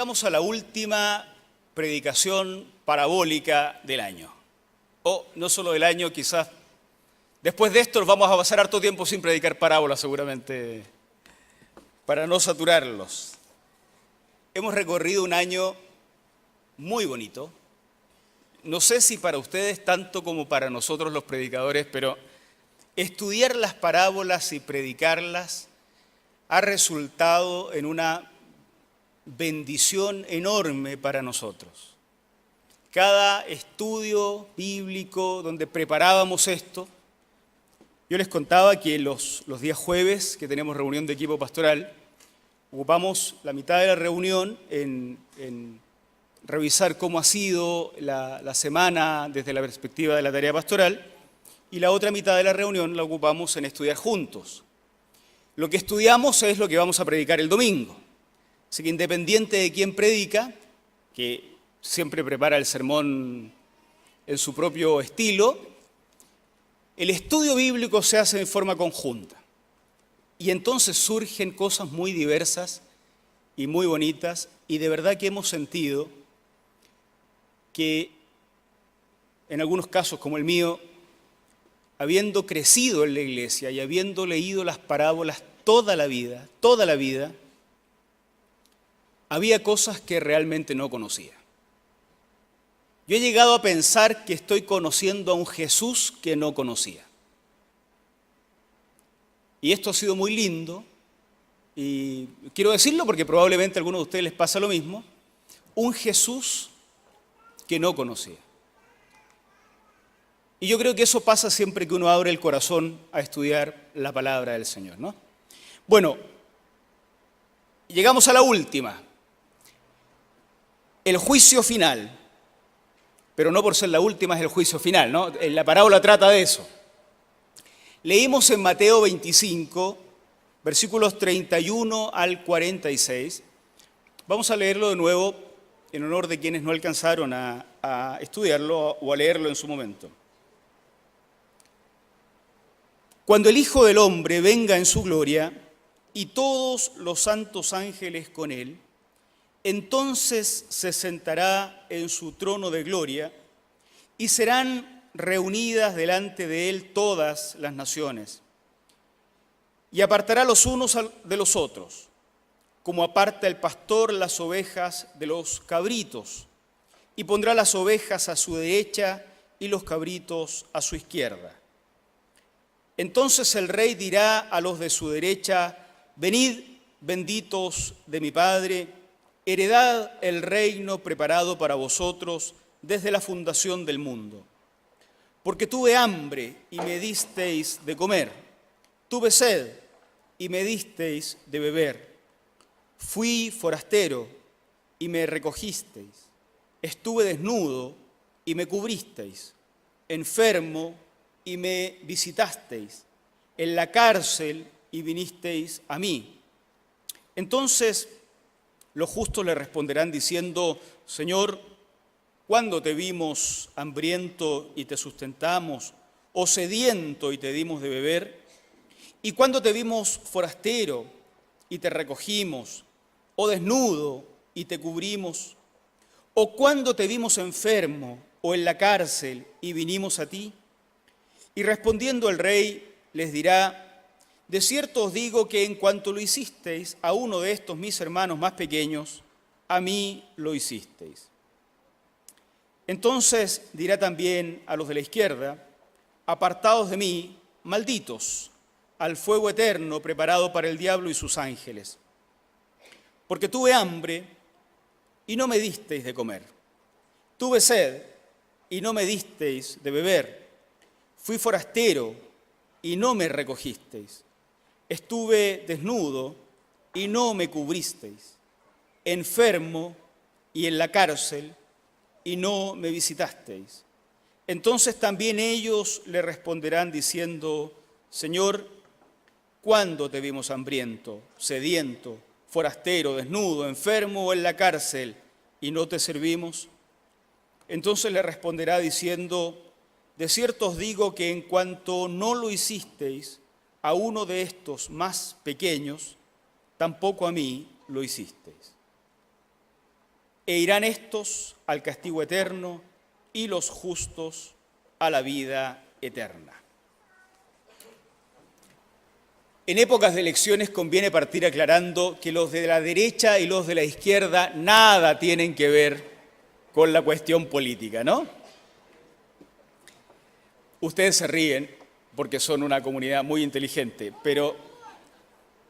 Llegamos a la última predicación parabólica del año. O no solo del año, quizás después de esto nos vamos a pasar harto tiempo sin predicar parábolas seguramente, para no saturarlos. Hemos recorrido un año muy bonito. No sé si para ustedes tanto como para nosotros los predicadores, pero estudiar las parábolas y predicarlas ha resultado en una bendición enorme para nosotros. Cada estudio bíblico donde preparábamos esto, yo les contaba que los días jueves que tenemos reunión de equipo pastoral, ocupamos la mitad de la reunión en revisar cómo ha sido la semana desde la perspectiva de la tarea pastoral, y la otra mitad de la reunión la ocupamos en estudiar juntos. Lo que estudiamos es lo que vamos a predicar el domingo. Así que independiente de quién predica, que siempre prepara el sermón en su propio estilo, el estudio bíblico se hace en forma conjunta. Y entonces surgen cosas muy diversas y muy bonitas, y de verdad que hemos sentido que en algunos casos, como el mío, habiendo crecido en la iglesia y habiendo leído las parábolas toda la vida, había cosas que realmente no conocía. Yo he llegado a pensar que estoy conociendo a un Jesús que no conocía. Y esto ha sido muy lindo, y quiero decirlo porque probablemente a algunos de ustedes les pasa lo mismo, un Jesús que no conocía. Y yo creo que eso pasa siempre que uno abre el corazón a estudiar la palabra del Señor, ¿no? Bueno, llegamos a la última. El juicio final, pero no por ser la última es el juicio final, ¿no? La parábola trata de eso. Leímos en Mateo 25, versículos 31 al 46. Vamos a leerlo de nuevo en honor de quienes no alcanzaron a estudiarlo o a leerlo en su momento. Cuando el Hijo del Hombre venga en su gloria y todos los santos ángeles con él, entonces se sentará en su trono de gloria y serán reunidas delante de él todas las naciones. Y apartará los unos de los otros, como aparta el pastor las ovejas de los cabritos, y pondrá las ovejas a su derecha y los cabritos a su izquierda. Entonces el rey dirá a los de su derecha: venid, benditos de mi Padre, heredad el reino preparado para vosotros desde la fundación del mundo. Porque tuve hambre y me disteis de comer, tuve sed y me disteis de beber, fui forastero y me recogisteis, estuve desnudo y me cubristeis, enfermo y me visitasteis, en la cárcel y vinisteis a mí. Entonces los justos le responderán diciendo: Señor, ¿cuándo te vimos hambriento y te sustentamos, o sediento y te dimos de beber? ¿Y cuándo te vimos forastero y te recogimos, o desnudo y te cubrimos? ¿O cuándo te vimos enfermo o en la cárcel y vinimos a ti? Y respondiendo el rey les dirá: de cierto os digo que en cuanto lo hicisteis a uno de estos mis hermanos más pequeños, a mí lo hicisteis. Entonces dirá también a los de la izquierda: apartados de mí, malditos, al fuego eterno preparado para el diablo y sus ángeles. Porque tuve hambre y no me disteis de comer, tuve sed y no me disteis de beber, fui forastero y no me recogisteis, estuve desnudo y no me cubristeis, enfermo y en la cárcel y no me visitasteis. Entonces también ellos le responderán diciendo: Señor, ¿cuándo te vimos hambriento, sediento, forastero, desnudo, enfermo o en la cárcel y no te servimos? Entonces le responderá diciendo: de cierto os digo que en cuanto no lo hicisteis a uno de estos más pequeños, tampoco a mí lo hicisteis. e irán estos al castigo eterno y los justos a la vida eterna. En épocas de elecciones conviene partir aclarando que los de la derecha y los de la izquierda nada tienen que ver con la cuestión política, ¿no? Ustedes se ríen porque son una comunidad muy inteligente, pero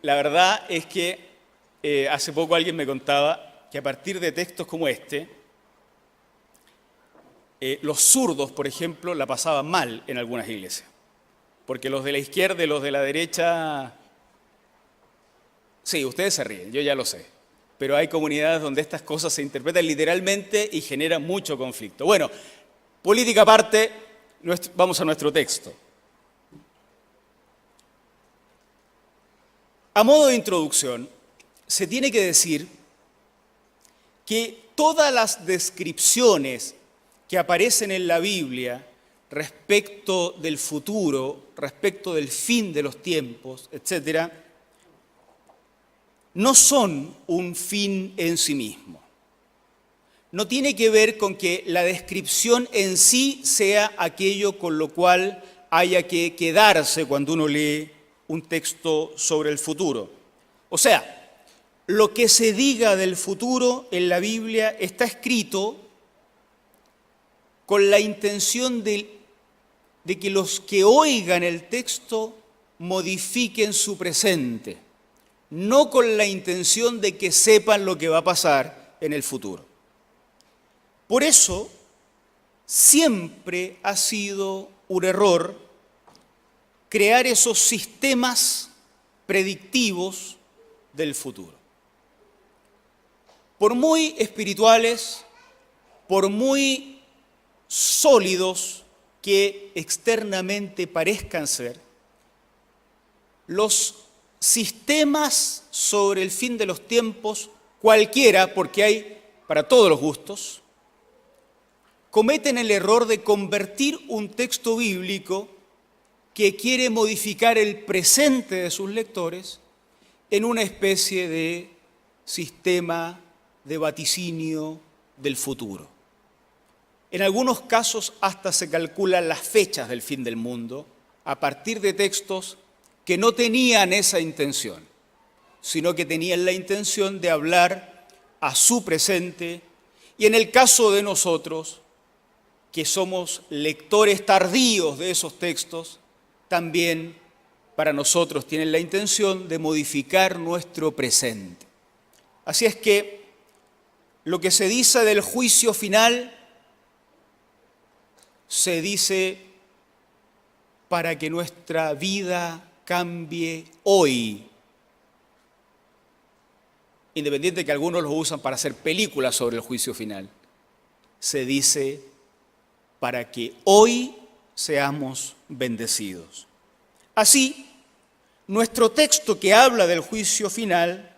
la verdad es que hace poco alguien me contaba que a partir de textos como este, los zurdos, por ejemplo, la pasaban mal en algunas iglesias. Porque los de la izquierda y los de la derecha... Sí, ustedes se ríen, yo ya lo sé. Pero hay comunidades donde estas cosas se interpretan literalmente y generan mucho conflicto. Bueno, política aparte, vamos a nuestro texto. A modo de introducción, se tiene que decir que todas las descripciones que aparecen en la Biblia respecto del futuro, respecto del fin de los tiempos, etc., no son un fin en sí mismo. No tiene que ver con que la descripción en sí sea aquello con lo cual haya que quedarse cuando uno lee un texto sobre el futuro. O sea, lo que se diga del futuro en la Biblia está escrito con la intención de que los que oigan el texto modifiquen su presente, no con la intención de que sepan lo que va a pasar en el futuro. Por eso, siempre ha sido un error crear esos sistemas predictivos del futuro. Por muy espirituales, por muy sólidos que externamente parezcan ser, los sistemas sobre el fin de los tiempos, cualquiera, porque hay para todos los gustos, cometen el error de convertir un texto bíblico que quiere modificar el presente de sus lectores en una especie de sistema de vaticinio del futuro. En algunos casos hasta se calculan las fechas del fin del mundo a partir de textos que no tenían esa intención, sino que tenían la intención de hablar a su presente, y en el caso de nosotros, que somos lectores tardíos de esos textos, también para nosotros tienen la intención de modificar nuestro presente. Así es que lo que se dice del juicio final se dice para que nuestra vida cambie hoy. Independiente de que algunos lo usan para hacer películas sobre el juicio final, se dice para que hoy seamos bendecidos. Así, nuestro texto que habla del juicio final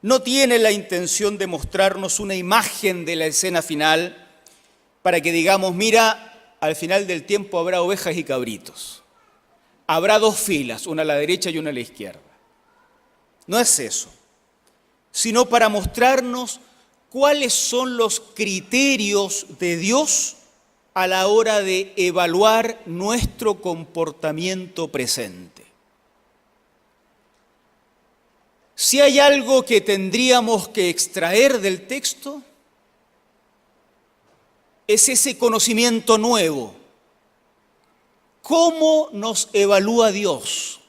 no tiene la intención de mostrarnos una imagen de la escena final para que digamos, mira, al final del tiempo habrá ovejas y cabritos. Habrá dos filas, una a la derecha y una a la izquierda. No es eso, sino para mostrarnos cuáles son los criterios de Dios a la hora de evaluar nuestro comportamiento presente. Si hay algo que tendríamos que extraer del texto, es ese conocimiento nuevo. ¿Cómo nos evalúa Dios?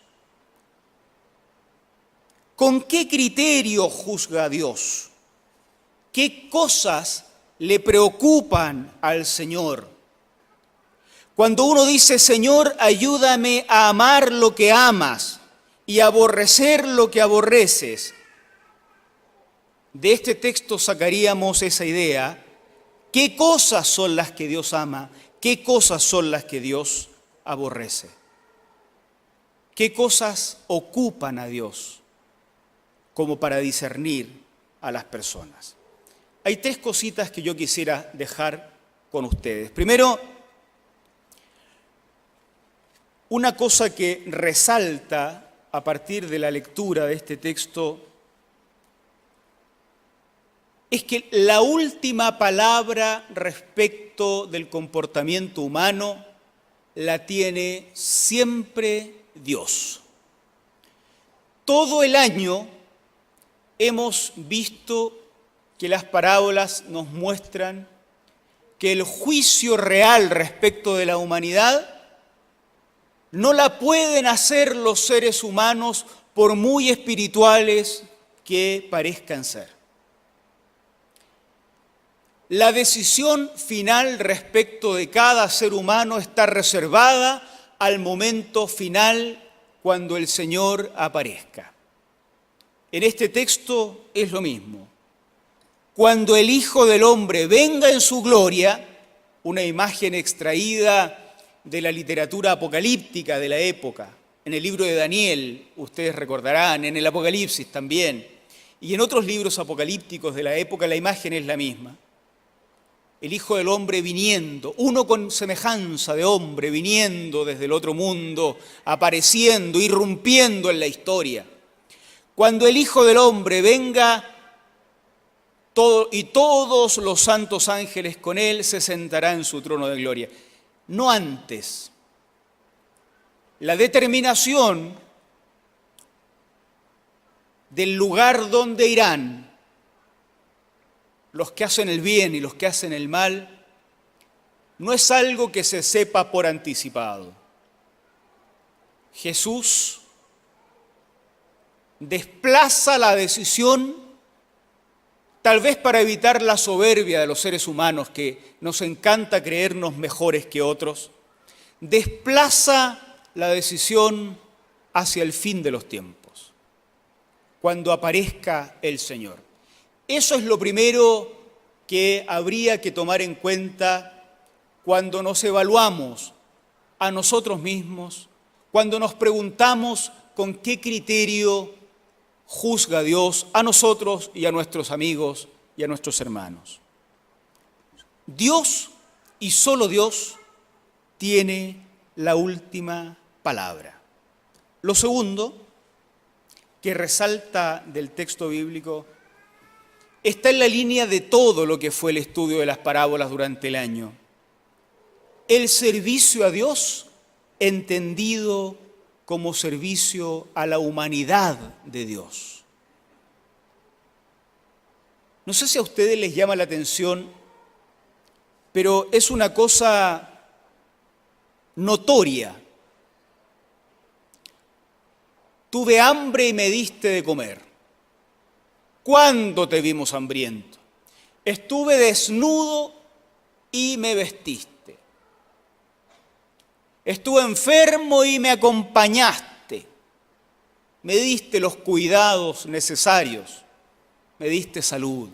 ¿Con qué criterio juzga a Dios? ¿Qué cosas le preocupan al Señor? Cuando uno dice, Señor, ayúdame a amar lo que amas y aborrecer lo que aborreces, de este texto sacaríamos esa idea. ¿Qué cosas son las que Dios ama? ¿Qué cosas son las que Dios aborrece? ¿Qué cosas ocupan a Dios como para discernir a las personas? Hay tres cositas que yo quisiera dejar con ustedes. Primero, una cosa que resalta a partir de la lectura de este texto es que la última palabra respecto del comportamiento humano la tiene siempre Dios. Todo el año hemos visto que las parábolas nos muestran que el juicio real respecto de la humanidad no la pueden hacer los seres humanos por muy espirituales que parezcan ser. La decisión final respecto de cada ser humano está reservada al momento final cuando el Señor aparezca. En este texto es lo mismo. Cuando el Hijo del Hombre venga en su gloria, una imagen extraída de la literatura apocalíptica de la época, en el libro de Daniel, ustedes recordarán, en el Apocalipsis también, y en otros libros apocalípticos de la época la imagen es la misma. El Hijo del Hombre viniendo, uno con semejanza de hombre, viniendo desde el otro mundo, apareciendo, irrumpiendo en la historia. Cuando el Hijo del Hombre venga y todos los santos ángeles con él, se sentará en su trono de gloria. No antes. La determinación del lugar donde irán los que hacen el bien y los que hacen el mal no es algo que se sepa por anticipado. Jesús desplaza la decisión, tal vez para evitar la soberbia de los seres humanos, que nos encanta creernos mejores que otros, desplaza la decisión hacia el fin de los tiempos, cuando aparezca el Señor. Eso es lo primero que habría que tomar en cuenta cuando nos evaluamos a nosotros mismos, cuando nos preguntamos con qué criterio juzga Dios a nosotros y a nuestros amigos y a nuestros hermanos. Dios y solo Dios tiene la última palabra. Lo segundo que resalta del texto bíblico está en la línea de todo lo que fue el estudio de las parábolas durante el año. El servicio a Dios entendido como servicio a la humanidad de Dios. No sé si a ustedes les llama la atención, pero es una cosa notoria. Tuve hambre y me diste de comer. ¿Cuándo te vimos hambriento? Estuve desnudo y me vestiste. Estuve enfermo y me acompañaste. Me diste los cuidados necesarios. Me diste salud.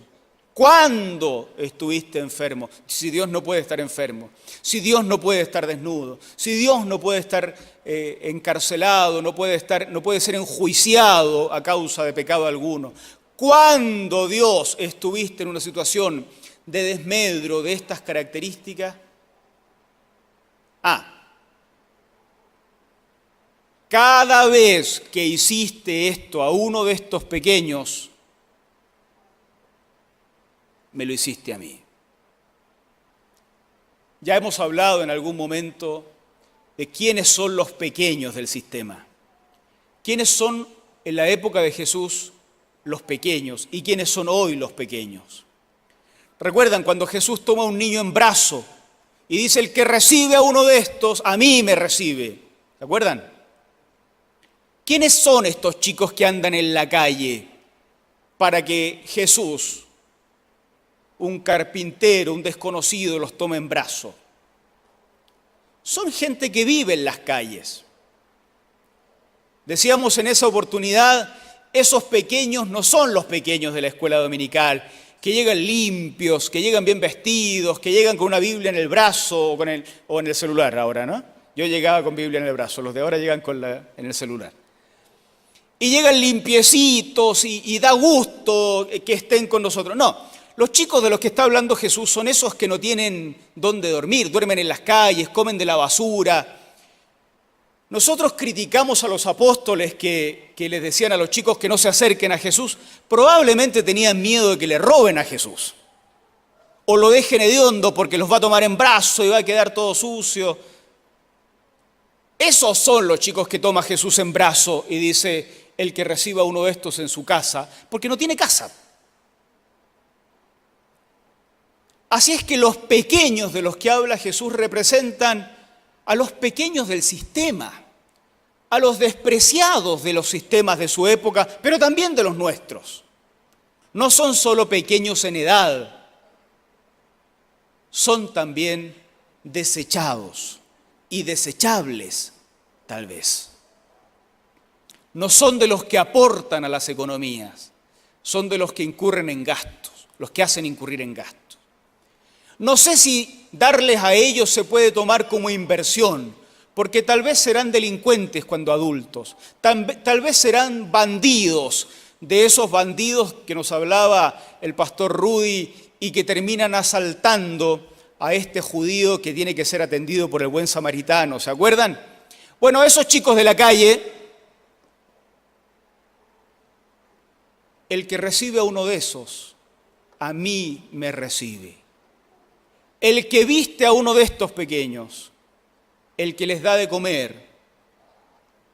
¿Cuándo estuviste enfermo? Si Dios no puede estar enfermo, si Dios no puede estar desnudo, si Dios no puede estar encarcelado, no puede ser enjuiciado a causa de pecado alguno. ¿Cuándo, Dios, estuviste en una situación de desmedro de estas características? Cada vez que hiciste esto a uno de estos pequeños, me lo hiciste a mí. Ya hemos hablado en algún momento de quiénes son los pequeños del sistema. ¿Quiénes son en la época de Jesús los pequeños y quiénes son hoy los pequeños? ¿Recuerdan cuando Jesús toma a un niño en brazo y dice, el que recibe a uno de estos, a mí me recibe? ¿Se acuerdan? ¿Quiénes son estos chicos que andan en la calle para que Jesús, un carpintero, un desconocido, los tome en brazo? Son gente que vive en las calles. Decíamos en esa oportunidad, esos pequeños no son los pequeños de la escuela dominical, que llegan limpios, que llegan bien vestidos, que llegan con una Biblia en el brazo o en el celular ahora, ¿no? Yo llegaba con Biblia en el brazo, los de ahora llegan en el celular. Y llegan limpiecitos y da gusto que estén con nosotros. No, los chicos de los que está hablando Jesús son esos que no tienen dónde dormir, duermen en las calles, comen de la basura. Nosotros criticamos a los apóstoles que les decían a los chicos que no se acerquen a Jesús. Probablemente tenían miedo de que le roben a Jesús. O lo dejen hediondo porque los va a tomar en brazo y va a quedar todo sucio. Esos son los chicos que toma Jesús en brazo y dice, el que reciba uno de estos en su casa, porque no tiene casa. Así es que los pequeños de los que habla Jesús representan a los pequeños del sistema, a los despreciados de los sistemas de su época, pero también de los nuestros. No son solo pequeños en edad, son también desechados y desechables, tal vez. No son de los que aportan a las economías, son de los que incurren en gastos, los que hacen incurrir en gastos. No sé si darles a ellos se puede tomar como inversión, porque tal vez serán delincuentes cuando adultos, tal vez serán bandidos, de esos bandidos que nos hablaba el pastor Rudy y que terminan asaltando a este judío que tiene que ser atendido por el buen samaritano, ¿se acuerdan? Bueno, esos chicos de la calle, el que recibe a uno de esos, a mí me recibe. El que viste a uno de estos pequeños, el que les da de comer,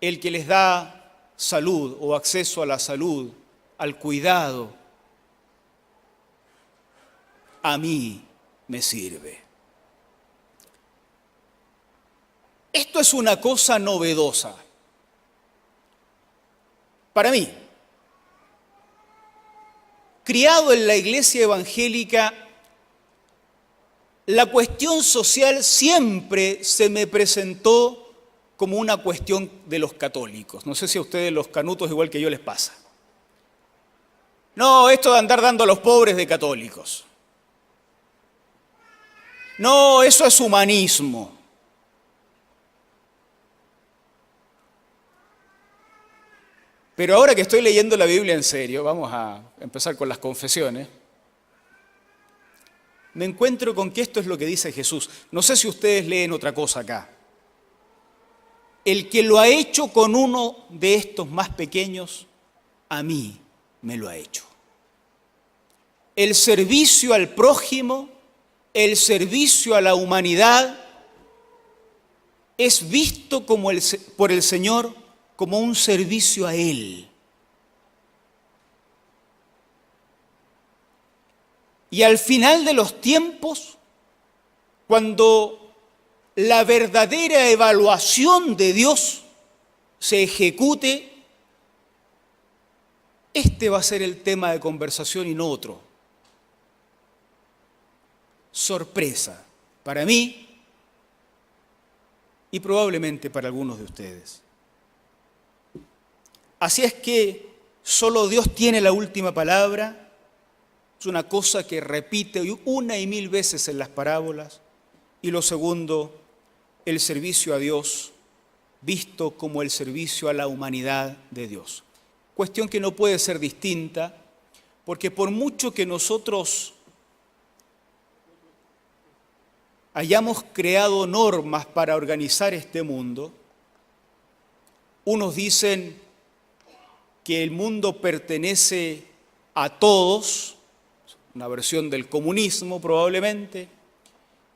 el que les da salud o acceso a la salud, al cuidado, a mí me sirve. Esto es una cosa novedosa para mí. Criado en la iglesia evangélica, la cuestión social siempre se me presentó como una cuestión de los católicos. No sé si a ustedes los canutos igual que yo les pasa. No, esto de andar dando a los pobres de católicos. No, eso es humanismo. Pero ahora que estoy leyendo la Biblia en serio, vamos a empezar con las confesiones, me encuentro con que esto es lo que dice Jesús. No sé si ustedes leen otra cosa acá. El que lo ha hecho con uno de estos más pequeños, a mí me lo ha hecho. El servicio al prójimo, el servicio a la humanidad, es visto por el Señor como un servicio a Él. Y al final de los tiempos, cuando la verdadera evaluación de Dios se ejecute, este va a ser el tema de conversación y no otro. Sorpresa para mí y probablemente para algunos de ustedes. Así es que solo Dios tiene la última palabra. Es una cosa que repite una y mil veces en las parábolas. Y lo segundo, el servicio a Dios, visto como el servicio a la humanidad de Dios. Cuestión que no puede ser distinta, porque por mucho que nosotros hayamos creado normas para organizar este mundo, unos dicen que el mundo pertenece a todos, una versión del comunismo probablemente,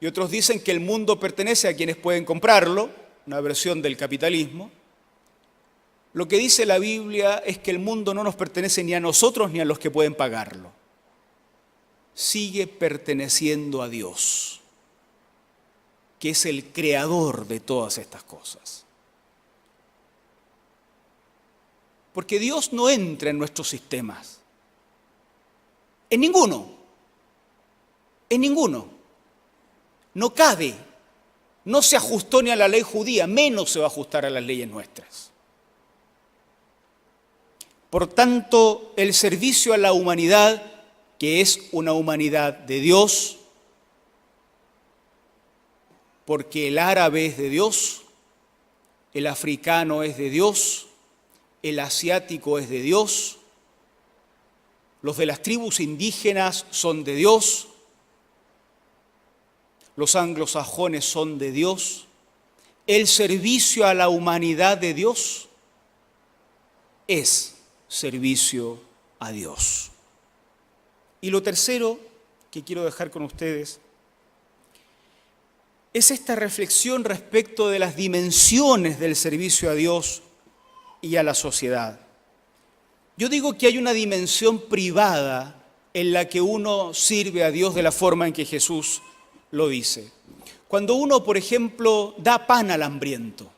y otros dicen que el mundo pertenece a quienes pueden comprarlo, una versión del capitalismo. Lo que dice la Biblia es que el mundo no nos pertenece ni a nosotros ni a los que pueden pagarlo. Sigue perteneciendo a Dios, que es el creador de todas estas cosas. Porque Dios no entra en nuestros sistemas. En ninguno. En ninguno. No cabe. No se ajustó ni a la ley judía, menos se va a ajustar a las leyes nuestras. Por tanto, el servicio a la humanidad, que es una humanidad de Dios, porque el árabe es de Dios, el africano es de Dios, el asiático es de Dios, los de las tribus indígenas son de Dios, los anglosajones son de Dios, el servicio a la humanidad de Dios es servicio a Dios. Y lo tercero que quiero dejar con ustedes es esta reflexión respecto de las dimensiones del servicio a Dios y a la sociedad. Yo digo que hay una dimensión privada en la que uno sirve a Dios de la forma en que Jesús lo dice. Cuando uno, por ejemplo, da pan al hambriento.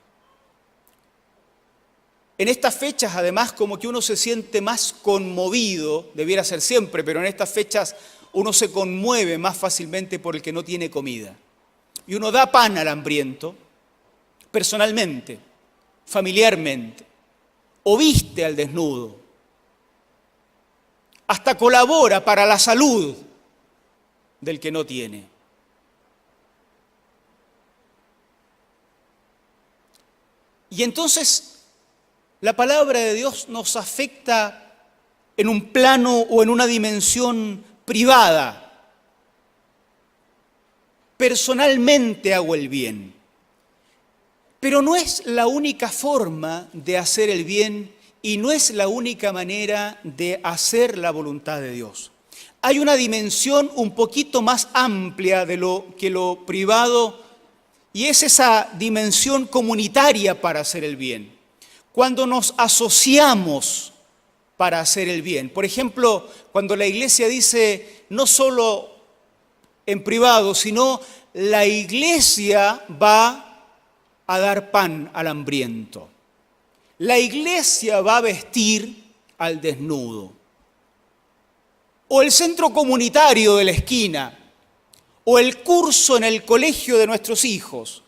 En estas fechas, además, como que uno se siente más conmovido, debiera ser siempre, pero en estas fechas uno se conmueve más fácilmente por el que no tiene comida. Y uno da pan al hambriento, personalmente, familiarmente, o viste al desnudo, hasta colabora para la salud del que no tiene. Y entonces la palabra de Dios nos afecta en un plano o en una dimensión privada. Personalmente hago el bien. Pero no es la única forma de hacer el bien y no es la única manera de hacer la voluntad de Dios. Hay una dimensión un poquito más amplia de lo privado y es esa dimensión comunitaria para hacer el bien. Cuando nos asociamos para hacer el bien. Por ejemplo, cuando la iglesia dice no solo en privado, sino la iglesia va a dar pan al hambriento. La iglesia va a vestir al desnudo. O el centro comunitario de la esquina, o el curso en el colegio de nuestros hijos,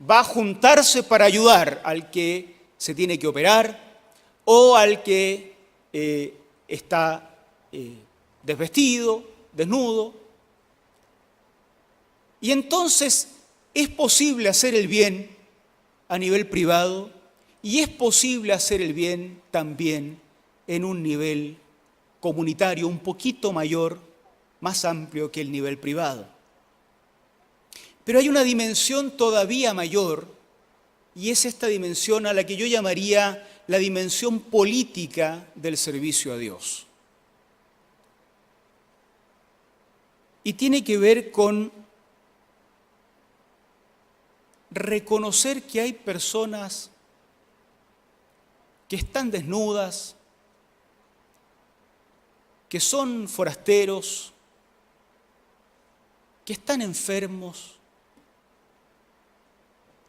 va a juntarse para ayudar al que se tiene que operar o al que está desvestido, desnudo. Y entonces es posible hacer el bien a nivel privado y es posible hacer el bien también en un nivel comunitario un poquito mayor, más amplio que el nivel privado. Pero hay una dimensión todavía mayor y es esta dimensión a la que yo llamaría la dimensión política del servicio a Dios. Y tiene que ver con reconocer que hay personas que están desnudas, que son forasteros, que están enfermos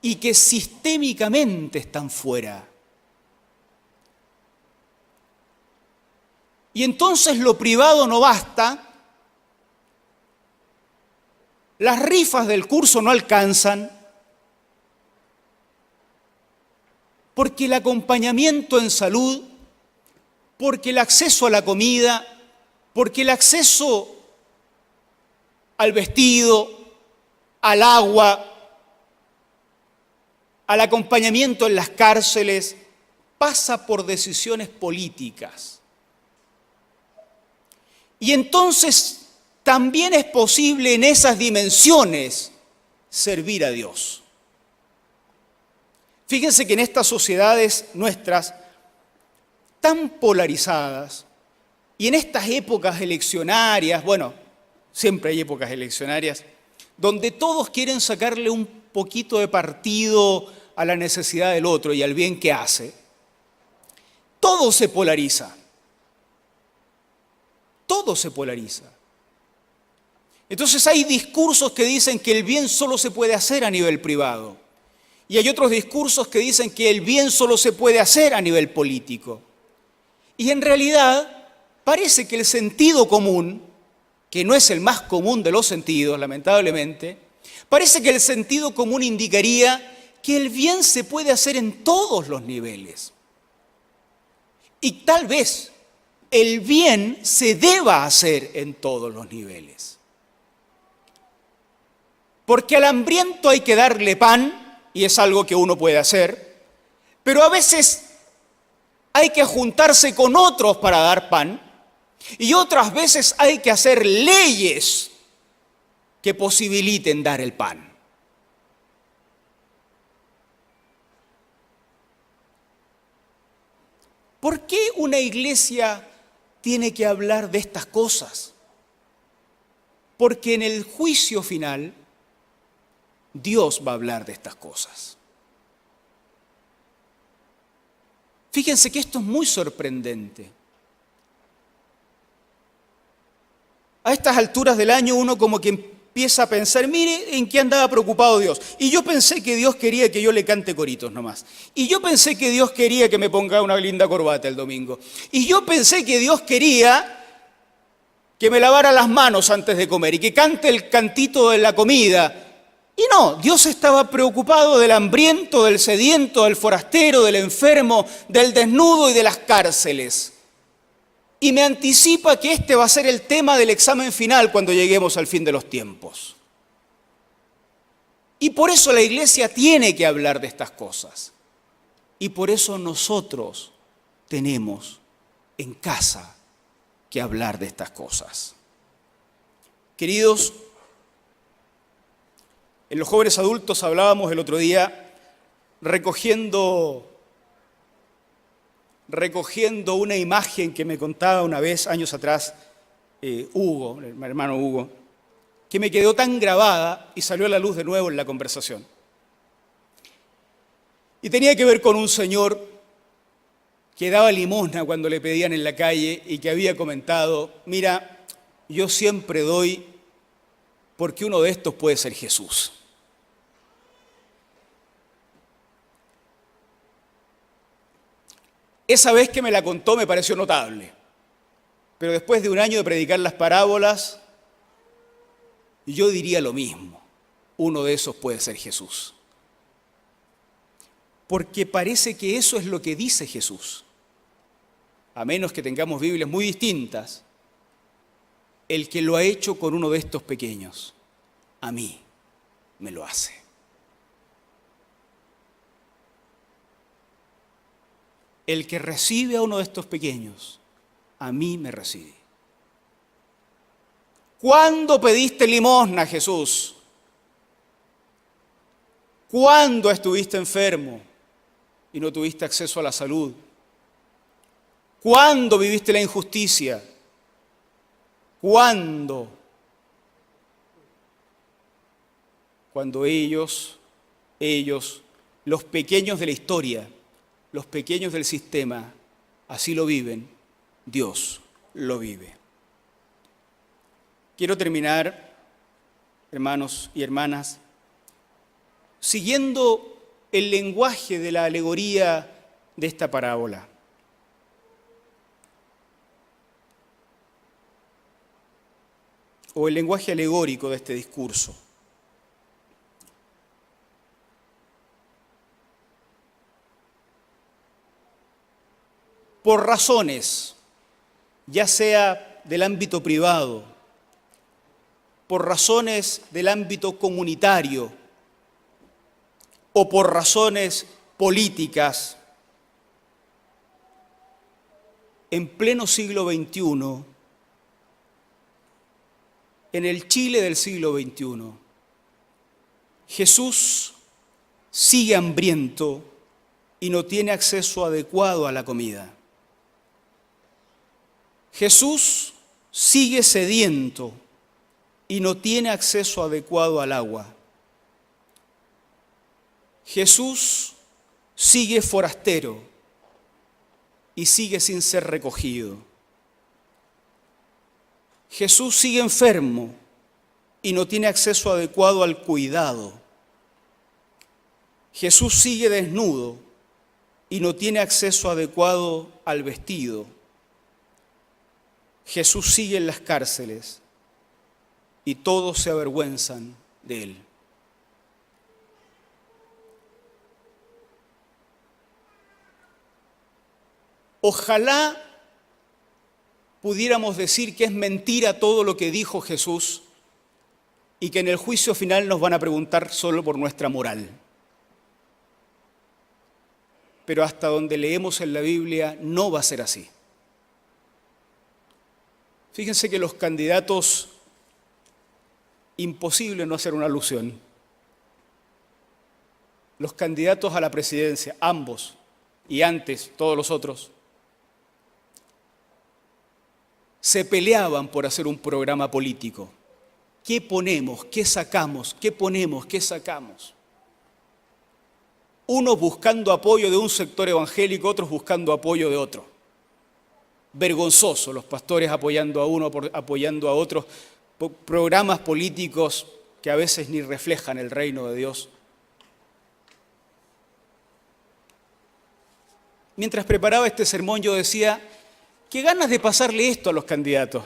y que sistémicamente están fuera. Y entonces lo privado no basta, las rifas del curso no alcanzan, porque el acompañamiento en salud, porque el acceso a la comida, porque el acceso al vestido, al agua, al acompañamiento en las cárceles, pasa por decisiones políticas. Y entonces también es posible en esas dimensiones servir a Dios. Fíjense que en estas sociedades nuestras, tan polarizadas, y en estas épocas eleccionarias, bueno, siempre hay épocas eleccionarias, donde todos quieren sacarle un poquito de partido a la necesidad del otro y al bien que hace, todo se polariza. Todo se polariza. Entonces hay discursos que dicen que el bien solo se puede hacer a nivel privado. Y hay otros discursos que dicen que el bien solo se puede hacer a nivel político. Y en realidad parece que el sentido común, que no es el más común de los sentidos, lamentablemente, parece que el sentido común indicaría que el bien se puede hacer en todos los niveles. Y tal vez el bien se deba hacer en todos los niveles. Porque al hambriento hay que darle pan, y es algo que uno puede hacer, pero a veces hay que juntarse con otros para dar pan, y otras veces hay que hacer leyes que posibiliten dar el pan. ¿Por qué una iglesia tiene que hablar de estas cosas? Porque en el juicio final, Dios va a hablar de estas cosas. Fíjense que esto es muy sorprendente. A estas alturas del año uno como que empieza a pensar, mire en qué andaba preocupado Dios. Y yo pensé que Dios quería que yo le cante coritos nomás. Y yo pensé que Dios quería que me ponga una linda corbata el domingo. Y yo pensé que Dios quería que me lavara las manos antes de comer y que cante el cantito de la comida. Y no, Dios estaba preocupado del hambriento, del sediento, del forastero, del enfermo, del desnudo y de las cárceles. Y me anticipa que este va a ser el tema del examen final cuando lleguemos al fin de los tiempos. Y por eso la iglesia tiene que hablar de estas cosas. Y por eso nosotros tenemos en casa que hablar de estas cosas. Queridos, en los jóvenes adultos hablábamos el otro día recogiendo una imagen que me contaba una vez, años atrás, Hugo, mi hermano Hugo, que me quedó tan grabada y salió a la luz de nuevo en la conversación. Y tenía que ver con un señor que daba limosna cuando le pedían en la calle y que había comentado, mira, yo siempre doy porque uno de estos puede ser Jesús. Esa vez que me la contó me pareció notable, pero después de un año de predicar las parábolas, yo diría lo mismo, uno de esos puede ser Jesús. Porque parece que eso es lo que dice Jesús. A menos que tengamos Biblias muy distintas, el que lo ha hecho con uno de estos pequeños, a mí me lo hace. El que recibe a uno de estos pequeños, a mí me recibe. ¿Cuándo pediste limosna, Jesús? ¿Cuándo estuviste enfermo y no tuviste acceso a la salud? ¿Cuándo viviste la injusticia? ¿Cuándo? Cuando ellos, los pequeños de la historia, los pequeños del sistema, así lo viven, Dios lo vive. Quiero terminar, hermanos y hermanas, siguiendo el lenguaje de la alegoría de esta parábola. O el lenguaje alegórico de este discurso. Por razones, ya sea del ámbito privado, por razones del ámbito comunitario o por razones políticas, en pleno siglo XXI, en el Chile del siglo XXI, Jesús sigue hambriento y no tiene acceso adecuado a la comida. Jesús sigue sediento y no tiene acceso adecuado al agua. Jesús sigue forastero y sigue sin ser recogido. Jesús sigue enfermo y no tiene acceso adecuado al cuidado. Jesús sigue desnudo y no tiene acceso adecuado al vestido. Jesús sigue en las cárceles y todos se avergüenzan de él. Ojalá pudiéramos decir que es mentira todo lo que dijo Jesús y que en el juicio final nos van a preguntar solo por nuestra moral. Pero hasta donde leemos en la Biblia no va a ser así. Fíjense que los candidatos, imposible no hacer una alusión, los candidatos a la presidencia, ambos y antes todos los otros, se peleaban por hacer un programa político. ¿Qué ponemos? ¿Qué sacamos? ¿Qué ponemos? ¿Qué sacamos? Unos buscando apoyo de un sector evangélico, otros buscando apoyo de otro. Vergonzoso, los pastores apoyando a uno, apoyando a otros, programas políticos que a veces ni reflejan el reino de Dios. Mientras preparaba este sermón yo decía, qué ganas de pasarle esto a los candidatos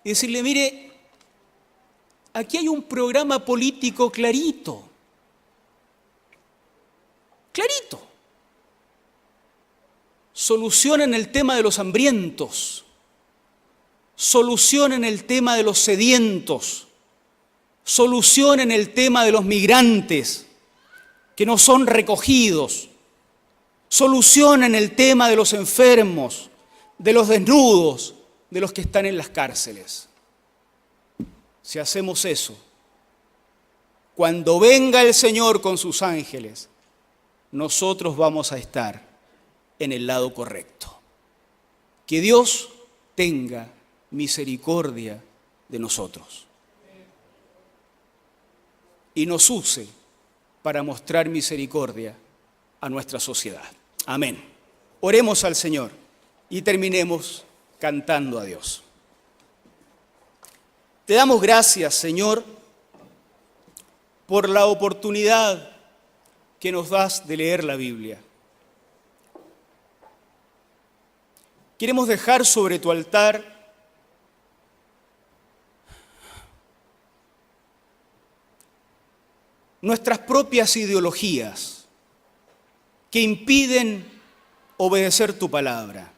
y decirle, mire, aquí hay un programa político clarito, clarito. Solucionen el tema de los hambrientos, solucionen el tema de los sedientos, solucionen el tema de los migrantes que no son recogidos, solucionen el tema de los enfermos, de los desnudos, de los que están en las cárceles. Si hacemos eso, cuando venga el Señor con sus ángeles, nosotros vamos a estar en el lado correcto. Que Dios tenga misericordia de nosotros y nos use para mostrar misericordia a nuestra sociedad. Amén. Oremos al Señor y terminemos cantando a Dios. Te damos gracias, Señor, por la oportunidad que nos das de leer la Biblia. Queremos dejar sobre tu altar nuestras propias ideologías que impiden obedecer tu palabra.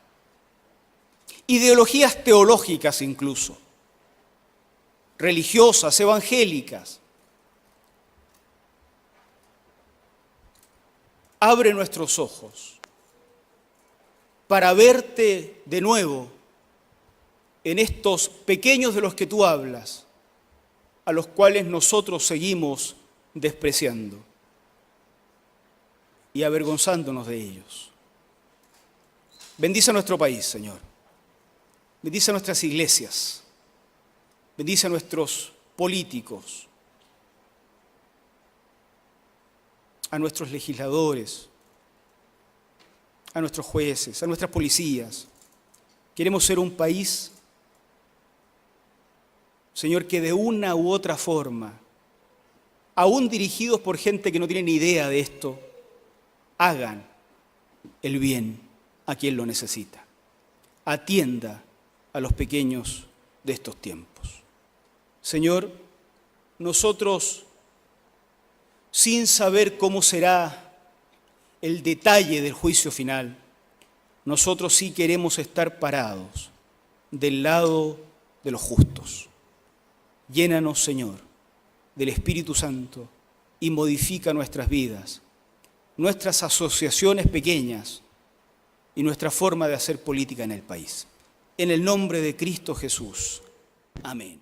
Ideologías teológicas incluso, religiosas, evangélicas. Abre nuestros ojos para verte de nuevo en estos pequeños de los que tú hablas, a los cuales nosotros seguimos despreciando y avergonzándonos de ellos. Bendice a nuestro país, Señor. Bendice a nuestras iglesias. Bendice a nuestros políticos, a nuestros legisladores, a nuestros jueces, a nuestras policías. Queremos ser un país, Señor, que de una u otra forma, aún dirigidos por gente que no tiene ni idea de esto, hagan el bien a quien lo necesita. Atienda a los pequeños de estos tiempos. Señor, nosotros, sin saber cómo será el detalle del juicio final, nosotros sí queremos estar parados del lado de los justos. Llénanos, Señor, del Espíritu Santo y modifica nuestras vidas, nuestras asociaciones pequeñas y nuestra forma de hacer política en el país. En el nombre de Cristo Jesús. Amén.